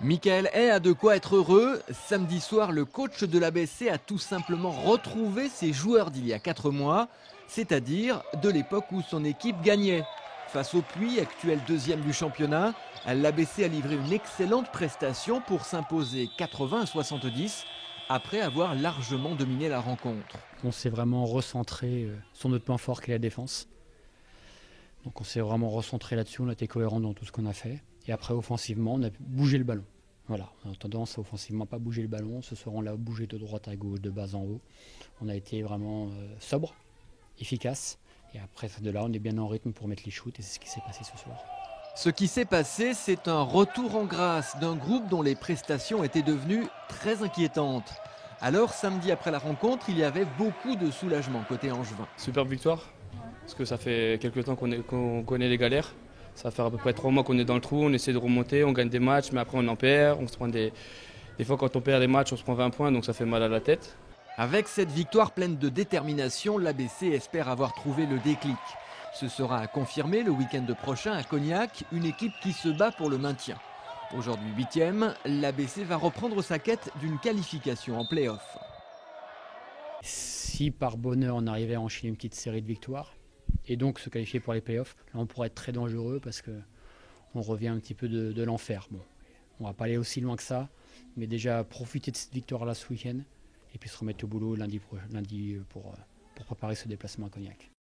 Michael Hay a de quoi être heureux. Samedi soir, le coach de l'ABC a tout simplement retrouvé ses joueurs d'il y a 4 mois, c'est-à-dire de l'époque où son équipe gagnait. Face au Puy, actuel deuxième du championnat, l'ABC a livré une excellente prestation pour s'imposer 80-70 après avoir largement dominé la rencontre. On s'est vraiment recentré sur notre point fort qui est la défense. Donc on s'est vraiment recentré là-dessus, on a été cohérent dans tout ce qu'on a fait. Et après offensivement, on a bougé le ballon. Voilà, on a tendance à offensivement pas bouger le ballon. Ce soir on l'a bougé de droite à gauche, de bas en haut. On a été vraiment sobre, efficace. Et après de là, on est bien en rythme pour mettre les shoots et c'est ce qui s'est passé ce soir. Ce qui s'est passé, c'est un retour en grâce d'un groupe dont les prestations étaient devenues très inquiétantes. Alors samedi après la rencontre, il y avait beaucoup de soulagement côté Angevin. Superbe victoire, parce que ça fait quelques temps qu'on connaît les galères. Ça fait à peu près 3 mois qu'on est dans le trou, on essaie de remonter, on gagne des matchs, mais après on en perd. On se prend des fois quand on perd des matchs, on se prend 20 points, donc ça fait mal à la tête. Avec cette victoire pleine de détermination, l'ABC espère avoir trouvé le déclic. Ce sera à confirmer le week-end prochain à Cognac, une équipe qui se bat pour le maintien. Aujourd'hui 8e, l'ABC va reprendre sa quête d'une qualification en play-off. Si par bonheur on arrivait à enchaîner une petite série de victoires et donc se qualifier pour les playoffs, là on pourrait être très dangereux parce qu'on revient un petit peu de l'enfer. Bon, on va pas aller aussi loin que ça, mais déjà profiter de cette victoire-là ce week-end et puis se remettre au boulot lundi pour préparer ce déplacement à Cognac.